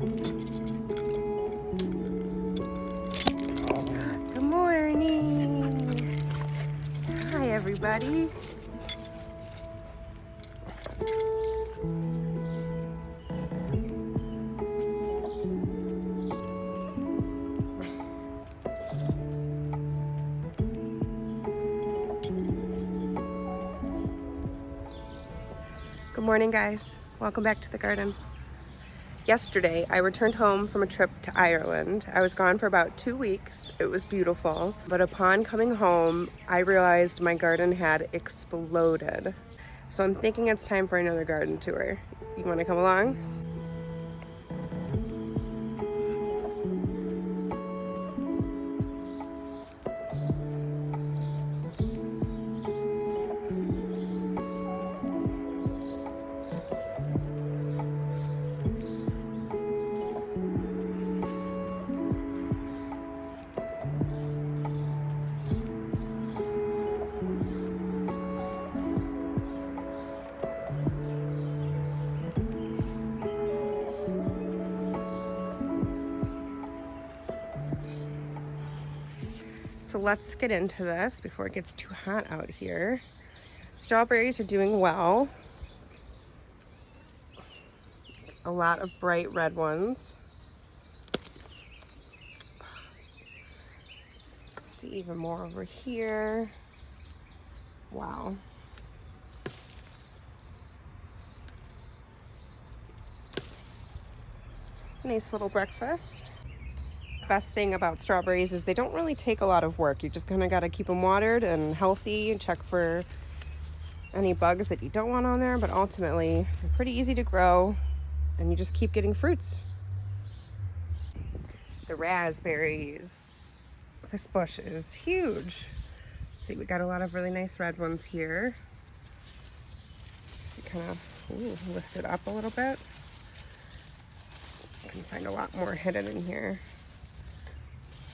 Good morning. Hi, everybody. Good morning, guys. Welcome back to the garden. Yesterday, I returned home from a trip to Ireland. I was gone for about 2 weeks. It was beautiful, but upon coming home, I realized my garden had exploded. So I'm thinking it's time for another garden tour. You want to come along? So let's get into this before it gets too hot out here. Strawberries are doing well. A lot of bright red ones. Let's see even more over here. Wow. Nice little breakfast. Best thing about strawberries is they don't really take a lot of work. You just kind of got to keep them watered and healthy and check for any bugs that you don't want on there, but ultimately they're pretty easy to grow and you just keep getting fruits. The raspberries. This bush is huge. Let's see, we got a lot of really nice red ones here. You kind of lift it up a little bit. You can find a lot more hidden in here.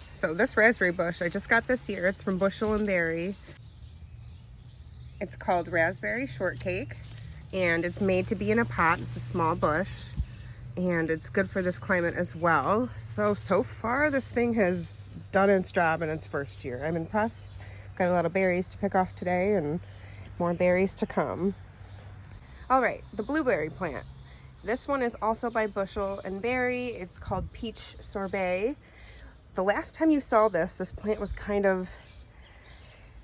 So this raspberry bush I just got this year. It's from Bushel and Berry. It's called Raspberry Shortcake, and it's made to be in a pot. It's a small bush, and it's good for this climate as well. So far this thing has done its job in its first year. I'm impressed. Got a lot of berries to pick off today and more berries to come. All right, the blueberry plant. This one is also by Bushel and Berry. It's called Peach Sorbet. The last time you saw this plant was kind of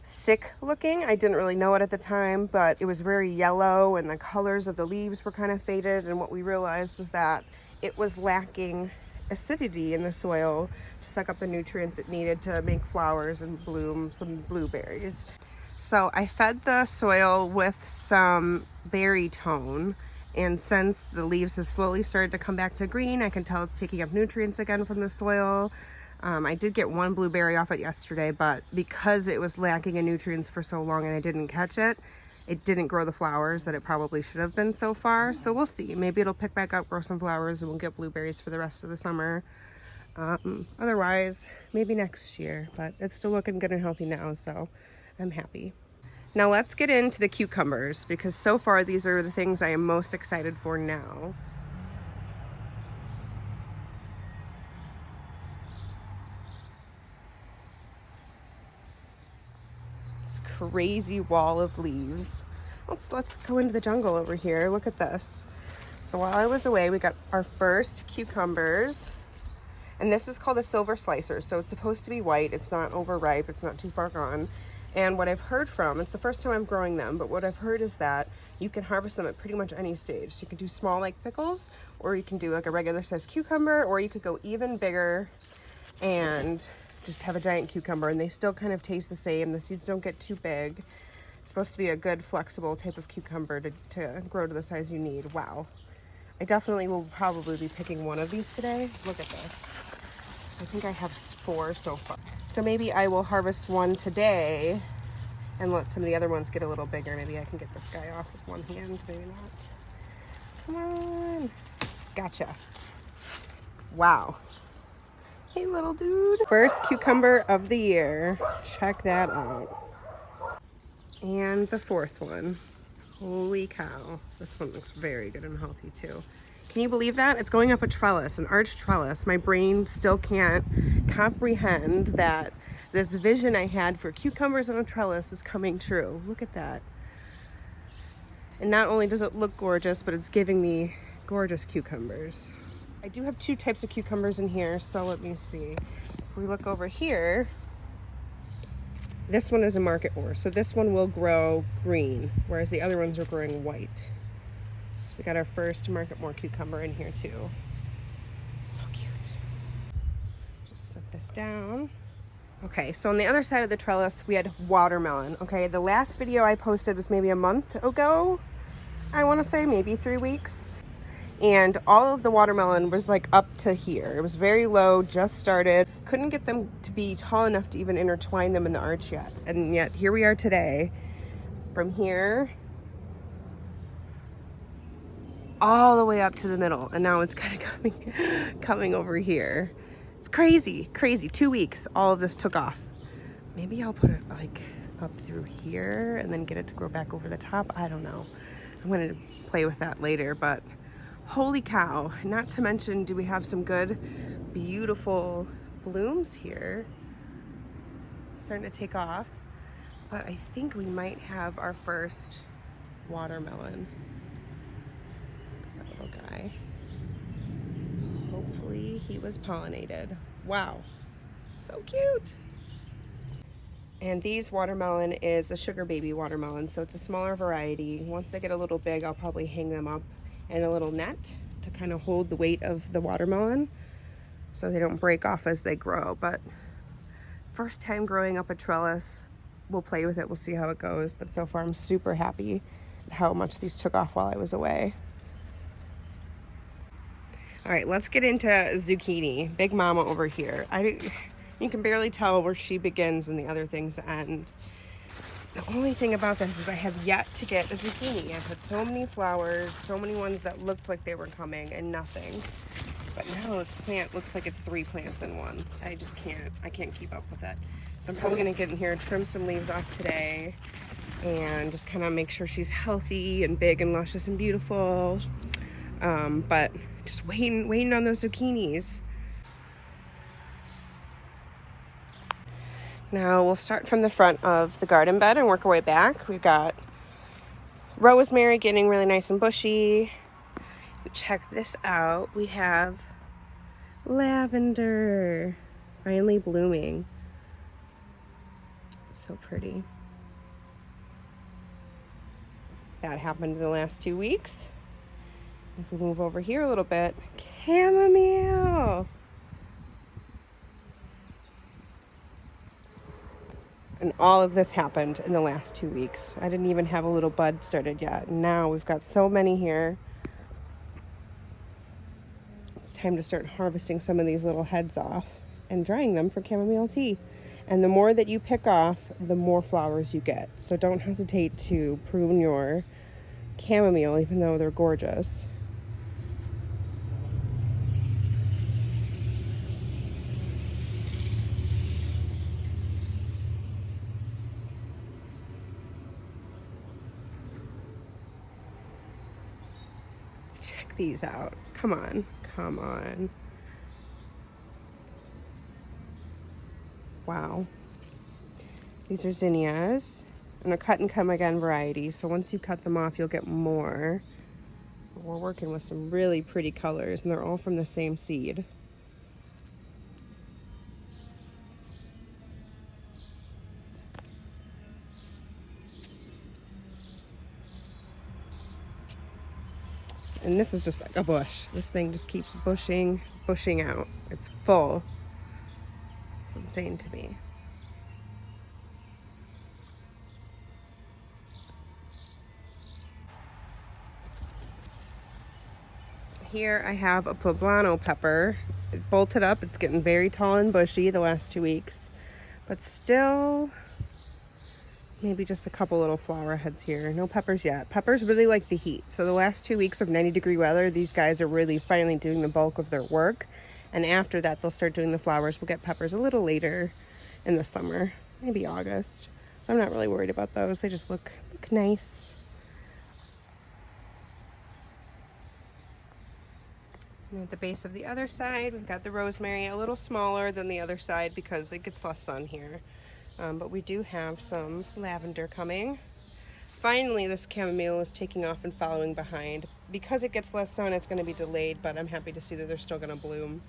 sick looking. I didn't really know it at the time, but it was very yellow and the colors of the leaves were kind of faded. And what we realized was that it was lacking acidity in the soil to suck up the nutrients it needed to make flowers and bloom some blueberries. So I fed the soil with some berry tone. And since the leaves have slowly started to come back to green, I can tell it's taking up nutrients again from the soil. I did get one blueberry off it yesterday, but because it was lacking in nutrients for so long and I didn't catch it, it didn't grow the flowers that it probably should have been so far. So we'll see. Maybe it'll pick back up, grow some flowers, and we'll get blueberries for the rest of the summer. Otherwise, maybe next year, but it's still looking good and healthy now, so I'm happy. Now let's get into the cucumbers, because so far these are the things I am most excited for now. This crazy wall of leaves. Let's go into the jungle over here. Look at this. So while I was away, we got our first cucumbers, and this is called a silver slicer. So it's supposed to be white. It's not overripe. It's not too far gone. And what I've heard from, it's the first time I'm growing them, but what I've heard is that you can harvest them at pretty much any stage. So you can do small like pickles, or you can do like a regular sized cucumber, or you could go even bigger and just have a giant cucumber, and they still kind of taste the same. The seeds don't get too big. It's supposed to be a good flexible type of cucumber to grow to the size you need. Wow. I definitely will probably be picking one of these today. Look at this. So I think I have 4 so far. So maybe I will harvest one today and let some of the other ones get a little bigger. Maybe I can get this guy off with one hand, maybe not. Come on. Gotcha. Wow. Hey, little dude. First cucumber of the year. Check that out. And the 4th one. Holy cow. This one looks very good and healthy too. Can you believe that? It's going up a trellis, an arched trellis. My brain still can't comprehend that this vision I had for cucumbers on a trellis is coming true. Look at that. And not only does it look gorgeous, but it's giving me gorgeous cucumbers. I do have two types of cucumbers in here, so let me see. If we look over here, this one is a market ore, so this one will grow green, whereas the other ones are growing white. So we got our first market ore cucumber in here too. So cute. Just set this down. Okay, so on the other side of the trellis, we had watermelon. Okay, the last video I posted was maybe a month ago, I want to say, maybe 3 weeks. And all of the watermelon was like up to here. It was very low, just started. Couldn't get them to be tall enough to even intertwine them in the arch yet. And yet here we are today. From here all the way up to the middle. And now it's kind of coming over here. It's crazy, crazy. 2 weeks, all of this took off. Maybe I'll put it like up through here and then get it to grow back over the top. I don't know. I'm gonna play with that later, but holy cow. Not to mention, do we have some good, beautiful blooms here. Starting to take off. But I think we might have our first watermelon. That little guy. Hopefully he was pollinated. Wow, so cute. And these watermelon is a sugar baby watermelon, so it's a smaller variety. Once they get a little big, I'll probably hang them up in a little net to kind of hold the weight of the watermelon so they don't break off as they grow. But first time growing up a trellis, we'll play with it, we'll see how it goes. But so far I'm super happy how much these took off while I was away. All right, let's get into zucchini. Big Mama over here. You can barely tell where she begins and the other things end. The only thing about this is I have yet to get a zucchini. I've had so many flowers, so many ones that looked like they were coming and nothing. But now this plant looks like it's 3 plants in one. I just can't keep up with it. So I'm probably gonna get in here, trim some leaves off today, and just kind of make sure she's healthy and big and luscious and beautiful. But just waiting on those zucchinis. Now we'll start from the front of the garden bed and work our way back. We've got rosemary getting really nice and bushy. Check this out. We have lavender finally blooming. So pretty. That happened in the last 2 weeks. If we move over here a little bit, chamomile. And all of this happened in the last 2 weeks. I didn't even have a little bud started yet. And now we've got so many here. It's time to start harvesting some of these little heads off and drying them for chamomile tea. And the more that you pick off, the more flowers you get. So don't hesitate to prune your chamomile, even though they're gorgeous. Check these out. Come on, come on. Wow. These are zinnias and a cut and come again variety. So once you cut them off, you'll get more. We're working with some really pretty colors and they're all from the same seed. And this is just like a bush. This thing just keeps bushing out. It's full. It's insane to me. Here I have a Poblano pepper. It bolted up. It's getting very tall and bushy the last 2 weeks. But still, maybe just a couple little flower heads here. No peppers yet. Peppers really like the heat. So the last 2 weeks of 90-degree weather, these guys are really finally doing the bulk of their work. And after that, they'll start doing the flowers. We'll get peppers a little later in the summer, maybe August. So I'm not really worried about those. They just look nice. And at the base of the other side, we've got the rosemary, a little smaller than the other side because it gets less sun here. But we do have some lavender coming. Finally, this chamomile is taking off and following behind. Because it gets less sun, it's going to be delayed, but I'm happy to see that they're still going to bloom.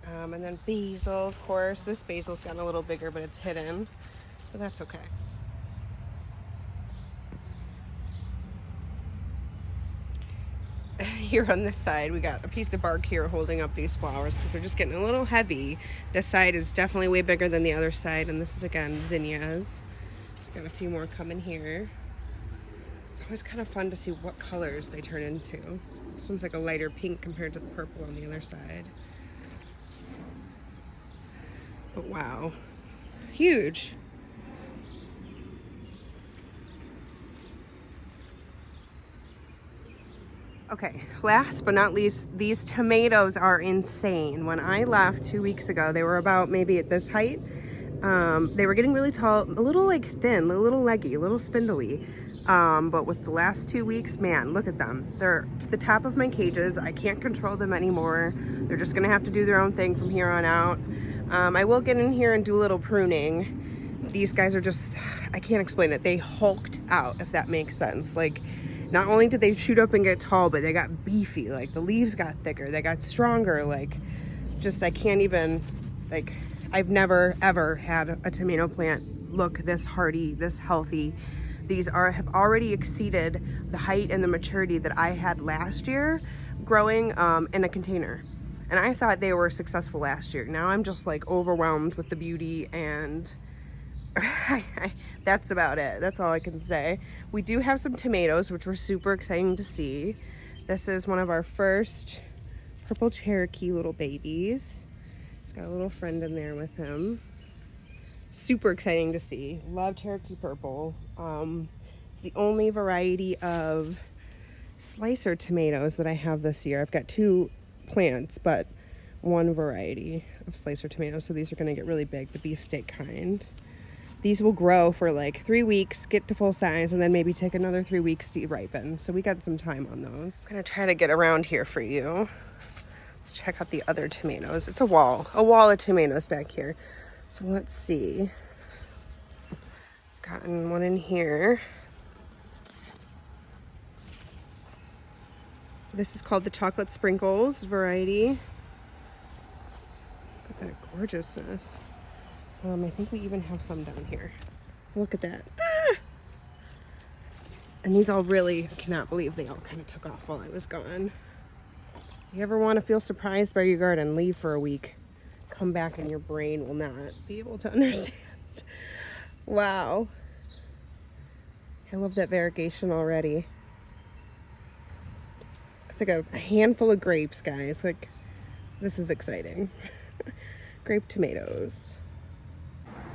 And then basil, of course. This basil's gotten a little bigger, but it's hidden, but that's okay. Here on this side, we got a piece of bark here holding up these flowers because they're just getting a little heavy. This side is definitely way bigger than the other side, and this is again zinnias. So got a few more coming here. It's always kind of fun to see what colors they turn into. This one's like a lighter pink compared to the purple on the other side. But wow, huge. Okay, last but not least, these tomatoes are insane. When I left 2 weeks ago, they were about maybe at this height. They were getting really tall, a little like thin, a little leggy, a little spindly. But with the last 2 weeks, man, look at them. They're to the top of my cages. I can't control them anymore. They're just gonna have to do their own thing from here on out. I will get in here and do a little pruning. These guys are just, I can't explain it. They hulked out, if that makes sense. Like, not only did they shoot up and get tall, but they got beefy. Like, the leaves got thicker, they got stronger. Like, just, I can't even, like, I've never ever had a tomato plant look this hardy, this healthy. These have already exceeded the height and the maturity that I had last year growing in a container. And I thought they were successful last year. Now I'm just like overwhelmed with the beauty, and that's about it. That's all I can say. We do have some tomatoes, which were super exciting to see. This is one of our first purple Cherokee little babies. He's got a little friend in there with him. Super exciting to see. Love Cherokee purple. It's the only variety of slicer tomatoes that I have this year. I've got 2 plants, but 1 variety of slicer tomatoes. So these are going to get really big, the beefsteak kind. These will grow for like 3 weeks, get to full size, and then maybe take another 3 weeks to ripen. So we got some time on those. I'm going to try to get around here for you. Let's check out the other tomatoes. It's a wall of tomatoes back here. So let's see. Gotten one in here. This is called the chocolate sprinkles variety. Look at that gorgeousness. I think we even have some down here. Look at that. Ah! And these all really, I cannot believe they all kind of took off while I was gone. You ever want to feel surprised by your garden, leave for a week. Come back and your brain will not be able to understand. Wow. I love that variegation already. It's like a handful of grapes, guys. Like, this is exciting. Grape tomatoes.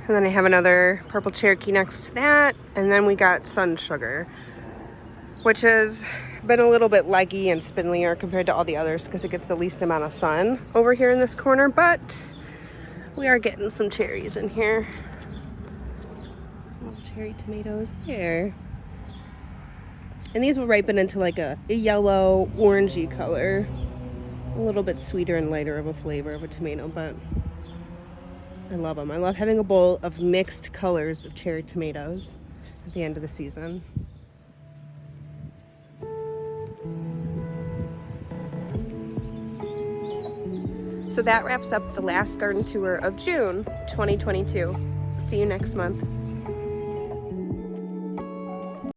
And then I have another purple Cherokee next to that. And then we got sun sugar, which has been a little bit leggy and spindlier compared to all the others because it gets the least amount of sun over here in this corner. But we are getting some cherries in here. Little cherry tomatoes there. And these will ripen into like a yellow, orangey color. A little bit sweeter and lighter of a flavor of a tomato, but I love them. I love having a bowl of mixed colors of cherry tomatoes at the end of the season. So that wraps up the last garden tour of June 2022. See you next month.